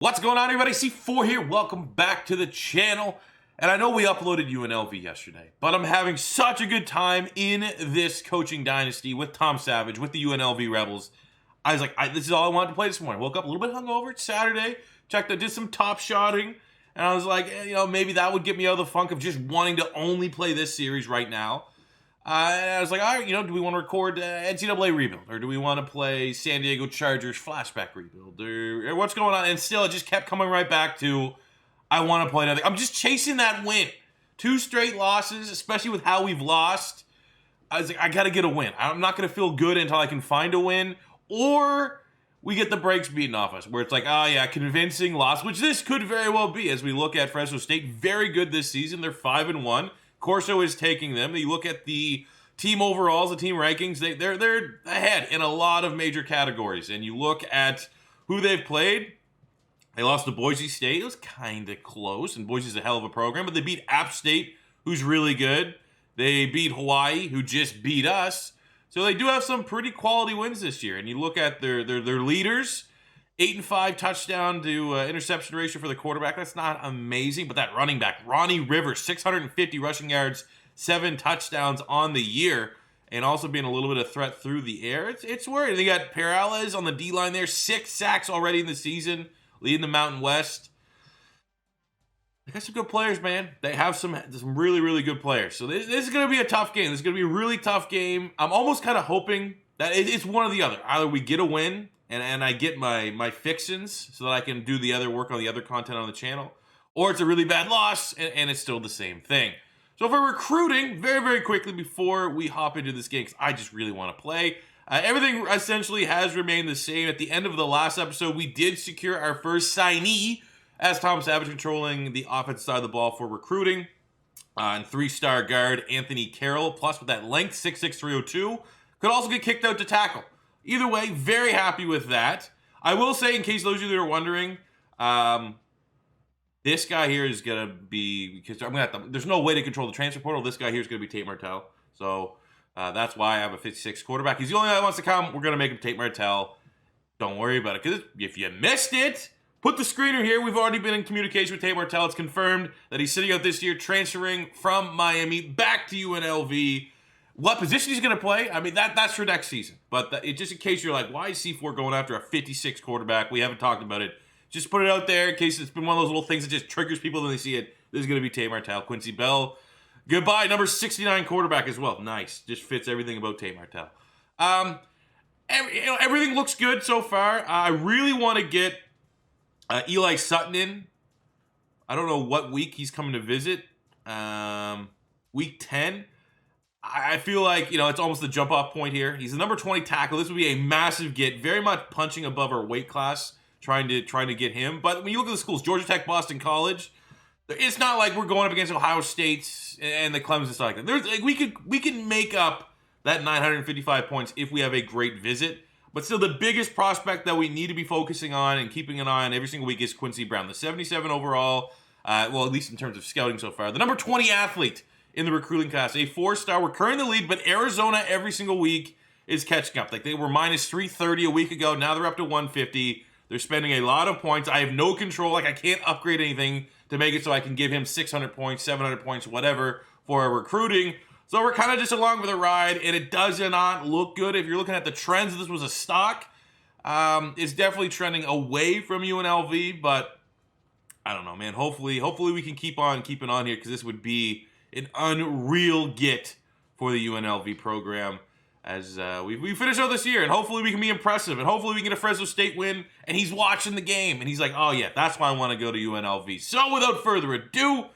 What's going on, everybody? C4 here. Welcome back to the channel. And I know we uploaded UNLV yesterday, but I'm having such a good time in this Coaching Dynasty with Tom Savage, with the UNLV Rebels. I was like, this is all I wanted to play this morning. Woke up a little bit hungover. It's Saturday. Checked out, did some top shotting. And I was like, maybe that would get me out of the funk of just wanting to only play this series right now. And I was like, all right, do we want to record NCAA Rebuild? Or do we want to play San Diego Chargers Flashback Rebuild? Or what's going on? And still, it just kept coming right back to, I want to play another. I'm just chasing that win. 2 straight losses, especially with how we've lost. I was like, I got to get a win. I'm not going to feel good until I can find a win. Or we get the brakes beaten off us, where it's like, oh yeah, convincing loss, which this could very well be as we look at Fresno State. Very good this season. They're 5-1. Corso is taking them. You look at the team overalls, the team rankings, they're ahead in a lot of major categories. And you look at who they've played. They lost to Boise State. It was kind of close, and Boise's a hell of a program. But they beat App State, who's really good. They beat Hawaii, who just beat us. So they do have some pretty quality wins this year. And you look at their leaders. 8-5 touchdown to interception ratio for the quarterback. That's not amazing, but that running back, Ronnie Rivers, 650 rushing yards, 7 touchdowns on the year, and also being a little bit of threat through the air. It's worried. They got Perales on the D-line there, 6 sacks already in the season, leading the Mountain West. They got some good players, man. They have some really, really good players. So this is going to be a tough game. This is going to be a really tough game. I'm almost kind of hoping that it's one or the other. Either we get a win, and I get my fixins so that I can do the other work on the other content on the channel, or it's a really bad loss, and it's still the same thing. So for recruiting, very, very quickly before we hop into this game, because I just really want to play, everything essentially has remained the same. At the end of the last episode, we did secure our first signee as Tom Savage controlling the offensive side of the ball for recruiting. And 3-star guard Anthony Carroll, plus with that length, 6'6", 302, could also get kicked out to tackle. Either way, very happy with that. I will say, in case those of you that are wondering, this guy here is going to be, because there's no way to control the transfer portal. This guy here is going to be Tate Martell. So that's why I have a 56 quarterback. He's the only guy that wants to come. We're going to make him Tate Martell. Don't worry about it. Because if you missed it, put the screener here. We've already been in communication with Tate Martell. It's confirmed that he's sitting out this year, transferring from Miami back to UNLV. What position he's going to play, I mean, that's for next season. But just in case you're like, why is C4 going after a 56 quarterback? We haven't talked about it. Just put it out there in case it's been one of those little things that just triggers people when they see it. This is going to be Tate Martell. Quincy Bell, goodbye. Number 69 quarterback as well. Nice. Just fits everything about Tate Martell. Everything looks good so far. I really want to get Eli Sutton in. I don't know what week he's coming to visit. Week 10. I feel like, it's almost the jump-off point here. He's the number 20 tackle. This would be a massive get, very much punching above our weight class, trying to get him. But when you look at the schools, Georgia Tech, Boston College, it's not like we're going up against Ohio State and the Clemson stuff like that. We can make up that 955 points if we have a great visit. But still, the biggest prospect that we need to be focusing on and keeping an eye on every single week is Quincy Brown, the 77 overall, at least in terms of scouting so far. The number 20 athlete in the recruiting class, a 4-star. We're currently in the lead, but Arizona every single week is catching up. Like, they were minus 330 a week ago. Now they're up to 150. They're spending a lot of points. I have no control. Like, I can't upgrade anything to make it so I can give him 600 points, 700 points, whatever, for our recruiting. So we're kind of just along for the ride, and it does not look good. If you're looking at the trends, this was a stock. It's definitely trending away from UNLV, but I don't know, man. Hopefully we can keep on keeping on here, because this would be an unreal get for the UNLV program as we finish out this year, and hopefully we can be impressive, and hopefully we can get a Fresno State win, and he's watching the game, and he's like, oh yeah, that's why I want to go to UNLV. So without further ado,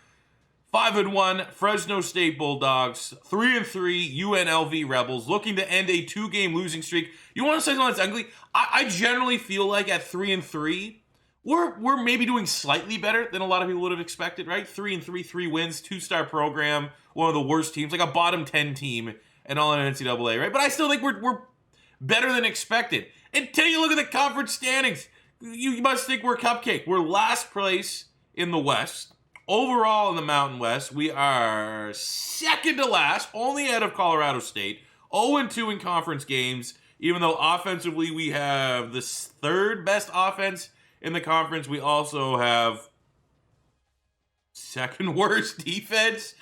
5-1 Fresno State Bulldogs, 3-3 UNLV Rebels, looking to end a 2-game losing streak. You want to say something that's ugly? I generally feel like at 3-3, we're maybe doing slightly better than a lot of people would have expected, right? 3-3, 3 wins, 2-star program, one of the worst teams, like a bottom 10 team, and all in NCAA, right? But I still think we're better than expected. Until you look at the conference standings, you must think we're cupcake. We're last place in the West. Overall in the Mountain West, we are second to last, only out of Colorado State. 0-2 in conference games, even though offensively we have the third best offense in the conference. We also have second worst defense.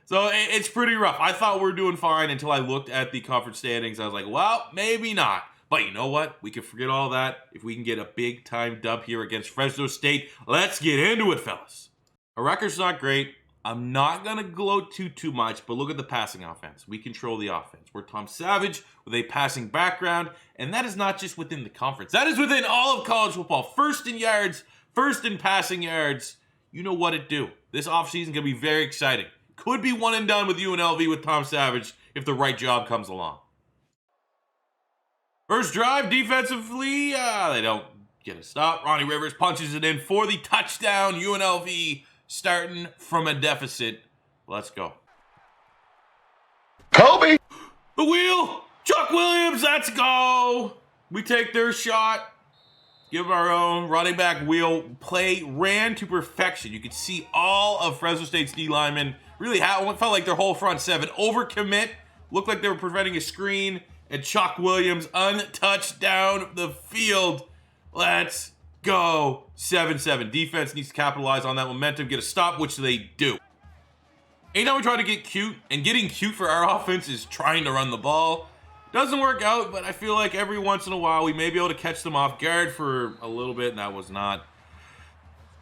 So it's pretty rough. I thought we were doing fine until I looked at the conference standings. I was like, well, maybe not. But you know what? We can forget all that if we can get a big-time dub here against Fresno State. Let's get into it, fellas. Our record's not great. I'm not going to gloat too much, but look at the passing offense. We control the offense. We're Tom Savage with a passing background, and that is not just within the conference. That is within all of college football. First in yards, first in passing yards. You know what it do. This offseason going to be very exciting. Could be one and done with UNLV with Tom Savage if the right job comes along. First drive defensively, they don't get a stop. Ronnie Rivers punches it in for the touchdown. UNLV starting from a deficit. Let's go. Kobe! The wheel! Chuck Williams, let's go! We take their shot. Give our own running back wheel play. Ran to perfection. You could see all of Fresno State's D linemen really felt like their whole front seven overcommit. Looked like they were preventing a screen. And Chuck Williams untouched down the field. Let's go. 7-7. Defense needs to capitalize on that momentum, get a stop, which they do. Anytime we try to get cute, and getting cute for our offense is trying to run the ball. Doesn't work out, but I feel like every once in a while we may be able to catch them off guard for a little bit, and that was not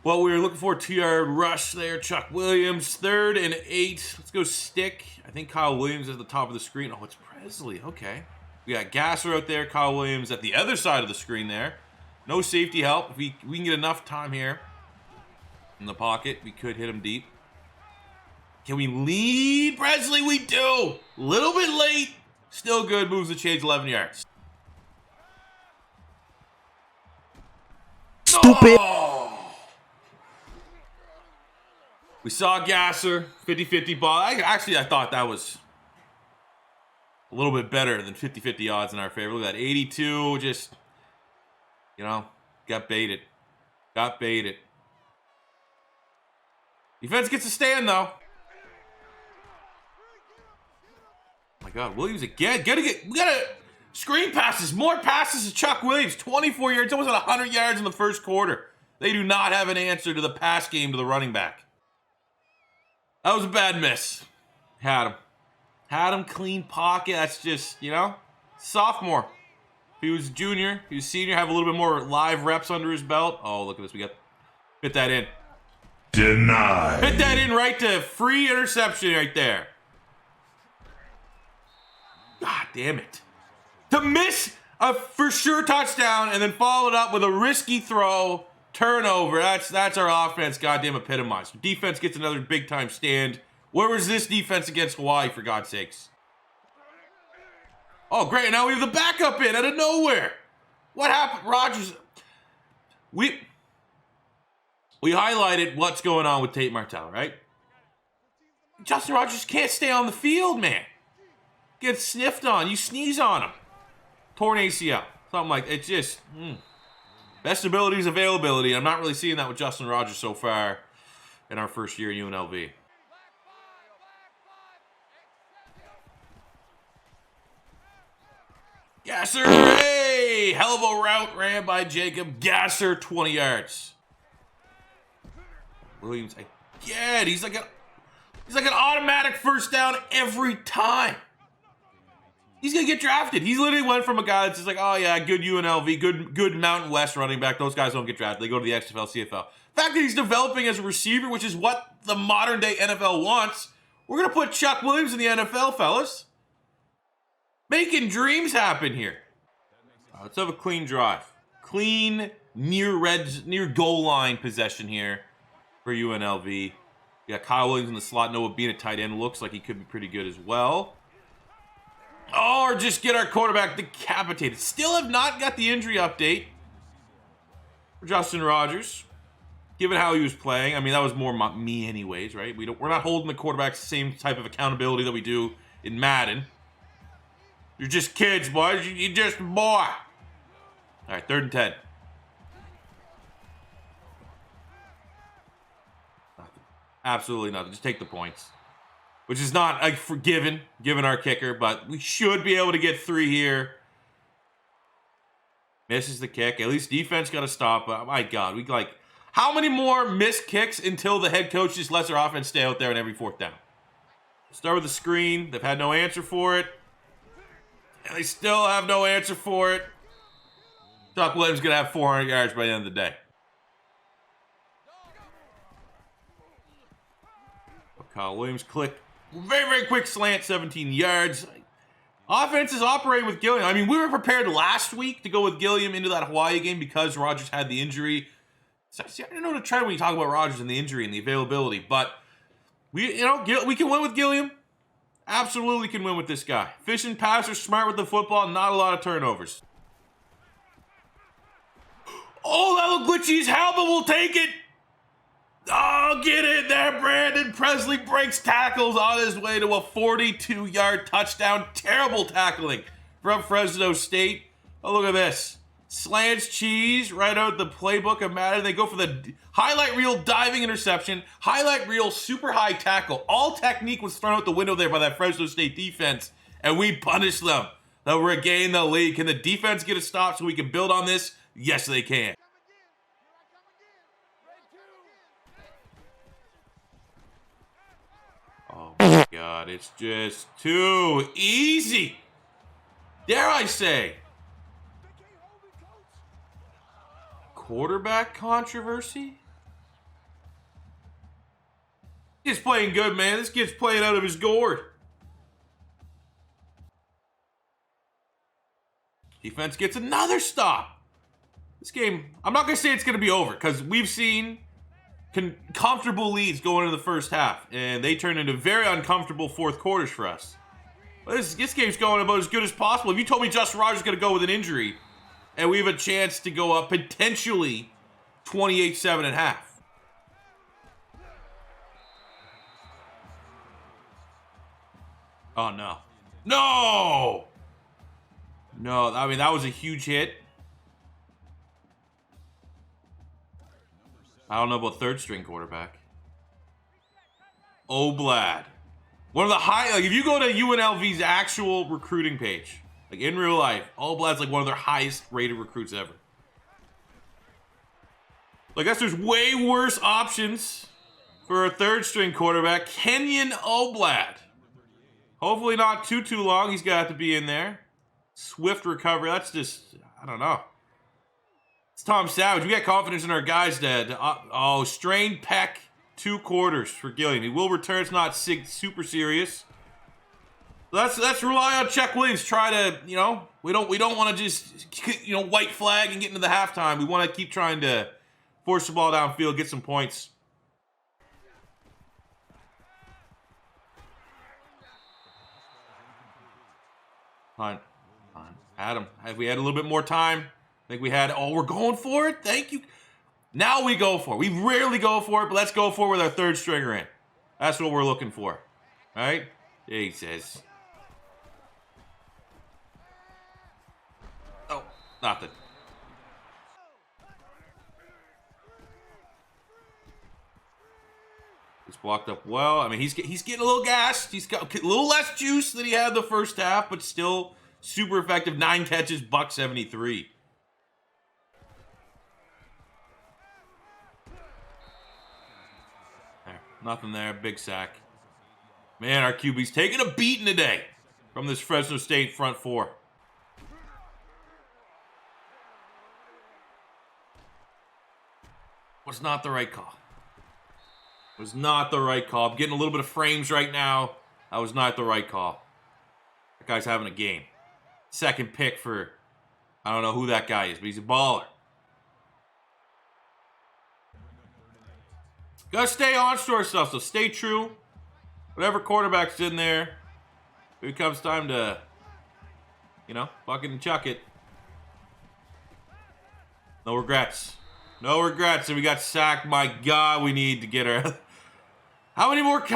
what we were looking for. 2-yard rush there. Chuck Williams, 3rd and 8. Let's go stick. I think Kyle Williams is at the top of the screen. Oh, it's Presley. Okay. We got Gasser out there. Kyle Williams at the other side of the screen there. No safety help. If we can get enough time here in the pocket, we could hit him deep. Can we lead Presley? We do. Little bit late. Still good. Moves the chains 11 yards. Stupid. Oh! We saw Gasser. 50-50 ball. I thought that was a little bit better than 50-50 odds in our favor. Look at that. 82. Just, got baited. Got baited. Defense gets a stand, though. Oh my God, Williams again. We gotta screen passes. More passes to Chuck Williams. 24 yards. Almost at 100 yards in the first quarter. They do not have an answer to the pass game to the running back. That was a bad miss. Had him. Had him clean pocket. That's just, sophomore. If he was junior, if he was senior, have a little bit more live reps under his belt. Oh, look at this. We got fit that in. Denied. Fit that in right to free interception right there. God damn it. To miss a for sure touchdown and then follow it up with a risky throw, turnover. That's our offense, goddamn epitomized. Defense gets another big time stand. Where was this defense against Hawaii, for God's sakes? Oh, great. Now we have the backup in out of nowhere. What happened? Rogers. We highlighted what's going on with Tate Martell, right? Justin Rogers can't stay on the field, man. Gets sniffed on. You sneeze on him. Torn ACL. Something like it's just best ability is availability. I'm not really seeing that with Justin Rogers so far in our first year at UNLV. Gasser, hey! Hell of a route ran by Jacob Gasser, 20 yards. Williams again. He's like an automatic first down every time. He's gonna get drafted. He's literally went from a guy that's just like, oh yeah, good UNLV, good Mountain West running back. Those guys don't get drafted. They go to the XFL, CFL. The fact that he's developing as a receiver, which is what the modern day NFL wants, we're gonna put Chuck Williams in the NFL, fellas. Making dreams happen here. Let's have a clean drive. Clean, near goal line possession here for UNLV. You got Kyle Williams in the slot. Noah being a tight end. Looks like he could be pretty good as well. Or just get our quarterback decapitated. Still have not got the injury update for Justin Rogers. Given how he was playing. I mean, that was more me anyways, right? We're not holding the quarterback the same type of accountability that we do in Madden. You're just kids, boys. You're just a boy. All right, 3rd and 10. Nothing. Absolutely nothing. Just take the points. Which is not like given our kicker, but we should be able to get 3 here. Misses the kick. At least defense got to stop. My God, how many more missed kicks until the head coach just lets their offense stay out there on every fourth down? Start with the screen. They've had no answer for it. And they still have no answer for it. Doc Williams going to have 400 yards by the end of the day. Kyle Williams click. Very, very quick slant, 17 yards. Offense is operating with Gilliam. I mean, we were prepared last week to go with Gilliam into that Hawaii game because Rodgers had the injury. So, I don't know the trend when you talk about Rodgers and the injury and the availability, but we can win with Gilliam. Absolutely can win with this guy. Efficient passer, smart with the football, not a lot of turnovers. Oh, that looked glitchy as hell, but we'll take it. Oh, get it there, Brandon. Presley breaks tackles on his way to a 42-yard touchdown. Terrible tackling from Fresno State. Oh, look at this. Slants cheese right out the playbook of Madden. They go for the highlight reel diving interception, highlight reel super high tackle. All technique was thrown out the window there by that Fresno State defense, and we punish them. They'll regain the lead. Can the defense get a stop so we can build on this? Yes, they can. Oh my God, it's just too easy. Dare I say? Quarterback controversy? He's playing good, man. This kid's playing out of his gourd. Defense gets another stop. This game, I'm not going to say it's going to be over because we've seen comfortable leads going into the first half, and they turn into very uncomfortable fourth quarters for us. But this game's going about as good as possible. If you told me Justin Rogers is going to go with an injury, and we have a chance to go up potentially 28-7 at half. Oh, no. No! No, I mean, that was a huge hit. I don't know about third string quarterback. Oblad. One of the if you go to UNLV's actual recruiting page, like in real life, Oblad's like one of their highest rated recruits ever. I guess there's way worse options for a third string quarterback. Kenyon Oblad. Hopefully not too long. He's got to be in there. Swift recovery. That's just, I don't know. It's Tom Savage. We got confidence in our guys dead. Strained pec, 2 quarters for Gilliam. He will return. It's not super serious. Let's rely on Chuck Williams. Try to, we don't want to just, white flag and get into the halftime. We want to keep trying to force the ball downfield, get some points. Fine. Adam, if we had a little bit more time, I think we had, we're going for it. Thank you. Now we go for it. We rarely go for it, but let's go for it with our third stringer in. That's what we're looking for. All right? Jesus. Oh, nothing. He's blocked up well. I mean, he's getting a little gassed. He's got a little less juice than he had the first half, but still super effective. 9 catches, $173. Nothing there. Big sack. Man, our QB's taking a beating today from this Fresno State front four. Was not the right call. Was not the right call. I'm getting a little bit of frames right now. That was not the right call. That guy's having a game. Second pick for, I don't know who that guy is, but he's a baller. Gotta stay on to ourselves, so stay true. Whatever quarterback's in there, if it comes time to, buck it and chuck it. No regrets. No regrets. And we got sacked. My God, we need to get our... How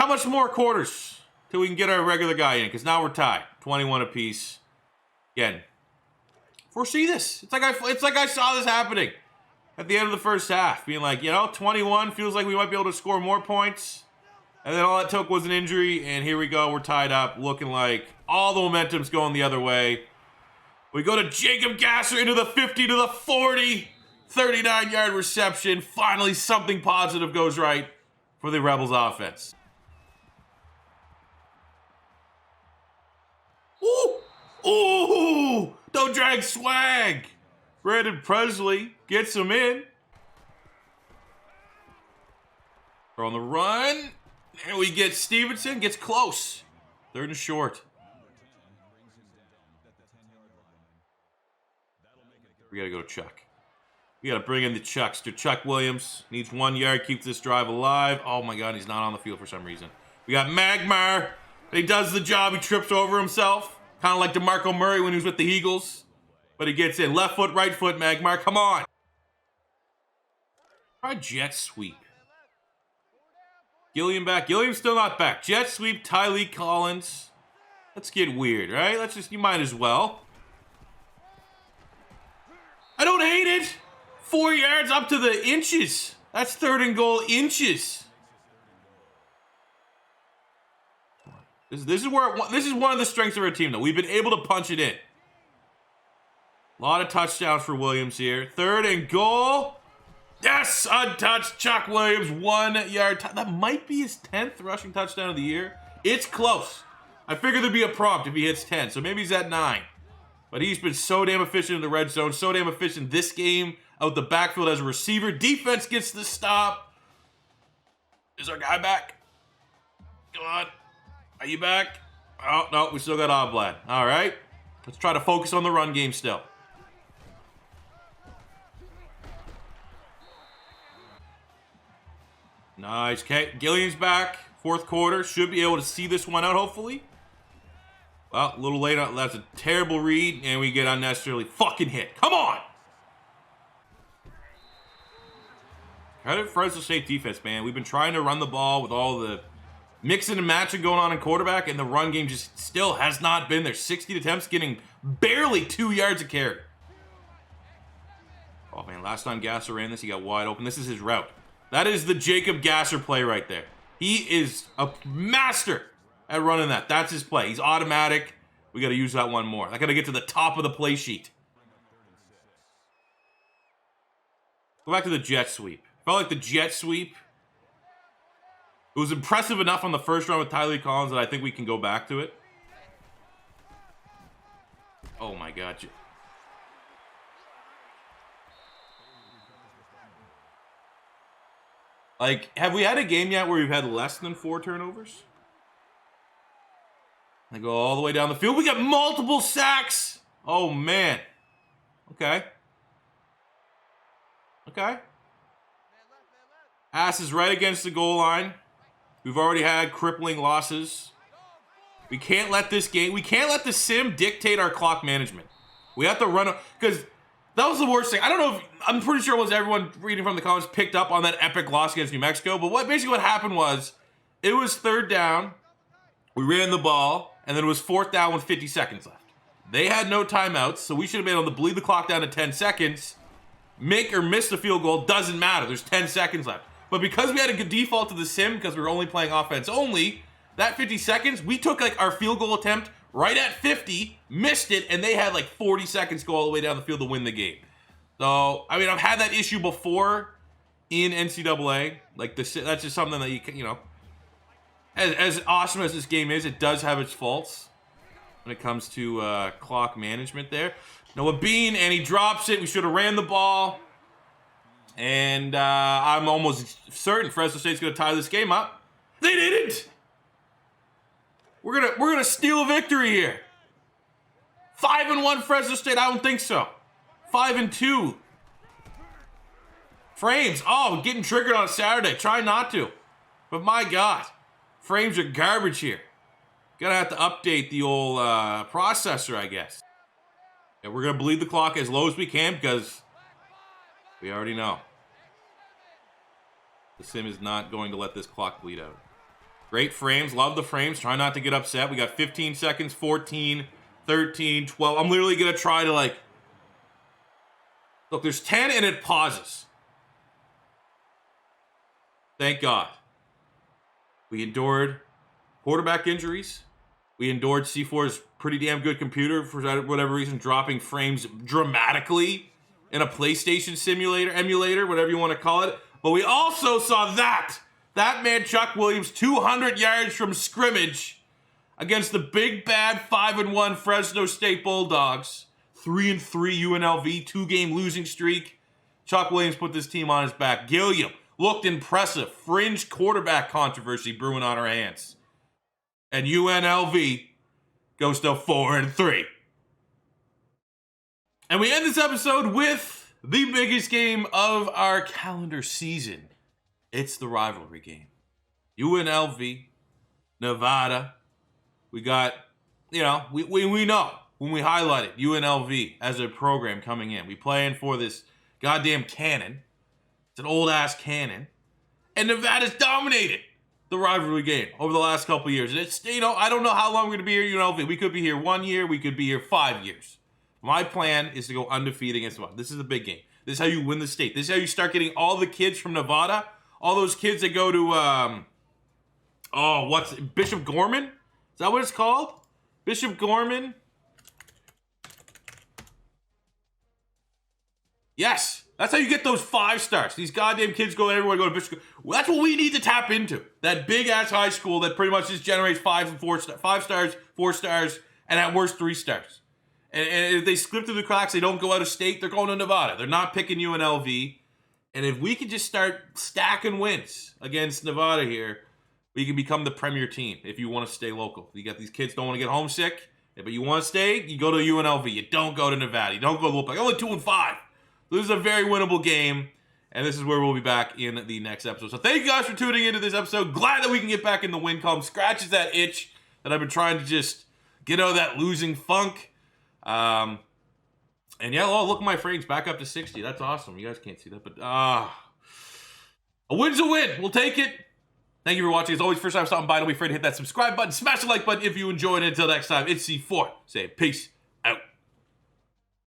much more quarters till we can get our regular guy in? Because now we're tied. 21 apiece. Again, foresee this. It's like I saw this happening at the end of the first half. Being like, 21 feels like we might be able to score more points. And then all it took was an injury. And here we go. We're tied up. Looking like all the momentum's going the other way. We go to Jacob Gasser into the 50 to the 40. 39-yard reception. Finally, something positive goes right for the Rebels offense. Ooh! Ooh! Don't drag swag! Brandon Presley gets him in. They're on the run. And we get Stevenson. Gets close. 3rd and short. We got to go to Chuck. We got to bring in the Chuckster. Chuck Williams needs 1 yard. Keep this drive alive. Oh, my God. He's not on the field for some reason. We got Magmar. He does the job. He trips over himself. Kind of like DeMarco Murray when he was with the Eagles. But he gets in. Left foot, right foot, Magmar. Come on. Try jet sweep. Gilliam back. Gilliam's still not back. Jet sweep, Tylee Collins. Let's get weird, right? You might as well. I don't hate it. 4 yards up to the inches. That's 3rd and goal inches. This is one of the strengths of our team, though. We've been able to punch it in. A lot of touchdowns for Williams here. 3rd and goal. Yes, untouched. Chuck Williams, 1 yard. That might be his 10th rushing touchdown of the year. It's close. I figured there'd be a prompt if he hits 10, so maybe he's at 9. But he's been so damn efficient in the red zone, so damn efficient this game out the backfield as a receiver. Defense gets the stop. Is our guy back? Come on. Are you back? Oh, no, we still got Oblad. All right. Let's try to focus on the run game still. Nice. Okay, Gillian's back. 4th quarter. Should be able to see this one out, hopefully. Well, a little late. That's a terrible read, and we get unnecessarily fucking hit. Come on! Credit Fresno State defense, man. We've been trying to run the ball with all the mixing and matching going on in quarterback, and the run game just still has not been there. 60 attempts, getting barely 2 yards a carry. Oh, man, last time Gasser ran this, he got wide open. This is his route. That is the Jacob Gasser play right there. He is a master at running that. That's his play. He's automatic. We got to use that one more. I got to get to the top of the play sheet. Go back to the jet sweep. Felt like the jet sweep. It was impressive enough on the first run with Tylee Collins that I think we can go back to it. Oh my God. Like, have we had a game yet where we've had less than 4 turnovers? They go all the way down the field. We got multiple sacks. Oh, man. Okay. Okay. Ass is right against the goal line. We've already had crippling losses. We can't let this game, we can't let the sim dictate our clock management. We have to run, because that was the worst thing. I don't know if, I'm pretty sure was everyone reading from the comments picked up on that epic loss against New Mexico, but basically what happened was, it was 3rd down, we ran the ball, and then it was 4th down with 50 seconds left. They had no timeouts, so we should have been able to bleed the clock down to 10 seconds. Make or miss the field goal, doesn't matter. There's 10 seconds left. But because we had a good default to the sim, because we were only playing offense only, that 50 seconds, we took like our field goal attempt right at 50, missed it, and they had like 40 seconds go all the way down the field to win the game. So, I mean, I've had that issue before in NCAA. Like, that's just something that you know, as awesome as this game is, it does have its faults when it comes to clock management there. Noah Bean, and he drops it. We should have ran the ball. And I'm almost certain Fresno State's going to tie this game up. They didn't. We're gonna steal a victory here. 5-1 Fresno State. I don't think so. 5-2. Frames. Oh, getting triggered on a Saturday. Try not to. But my God, frames are garbage here. Gonna have to update the old processor, I guess. And we're gonna bleed the clock as low as we can because we already know the sim is not going to let this clock bleed out. Great frames. Love the frames. Try not to get upset. We got 15 seconds, 14, 13, 12. I'm literally going to try to like... Look, there's 10 and it pauses. Thank God. We endured quarterback injuries. We endured C4's pretty damn good computer for whatever reason, dropping frames dramatically in a PlayStation simulator, emulator, whatever you want to call it. But we also saw that man Chuck Williams, 200 yards from scrimmage against the big bad 5-1 Fresno State Bulldogs. 3-3 UNLV, 2-game losing streak. Chuck Williams put this team on his back. Gilliam looked impressive. Fringe quarterback controversy brewing on our hands. And UNLV goes to 4-3. And we end this episode with the biggest game of our calendar season. It's the rivalry game. UNLV, Nevada. We got, we know when we highlighted UNLV as a program coming in. We playing for this goddamn cannon. It's an old-ass cannon. And Nevada's dominated the rivalry game over the last couple years. And it's, I don't know how long we're going to be here at UNLV. We could be here 1 year. We could be here 5 years. My plan is to go undefeated against Nevada. This is a big game. This is how you win the state. This is how you start getting all the kids from Nevada, all those kids that go to, Bishop Gorman? Is that what it's called? Bishop Gorman? Yes. That's how you get those 5 stars. These goddamn kids go everywhere, go to Bishop. Well, that's what we need to tap into. That big-ass high school that pretty much just generates 5 stars, 4 stars, and at worst 3 stars. And if they slip through the cracks, they don't go out of state, they're going to Nevada. They're not picking UNLV. And if we could just start stacking wins against Nevada here, we can become the premier team if you want to stay local. You got these kids don't want to get homesick, but you want to stay, you go to UNLV. You don't go to Nevada. You don't go to Wolfpack. Only 2-5. This is a very winnable game, and this is where we'll be back in the next episode. So thank you guys for tuning into this episode. Glad that we can get back in the win column. Scratches that itch that I've been trying to just get out of that losing funk. And yeah, look at my frames back up to 60. That's awesome. You guys can't see that, but a win's a win. We'll take it. Thank you for watching. As always, first time stopping by, don't be afraid to hit that subscribe button. Smash the like button if you enjoyed it. Until next time, it's C4. Say peace.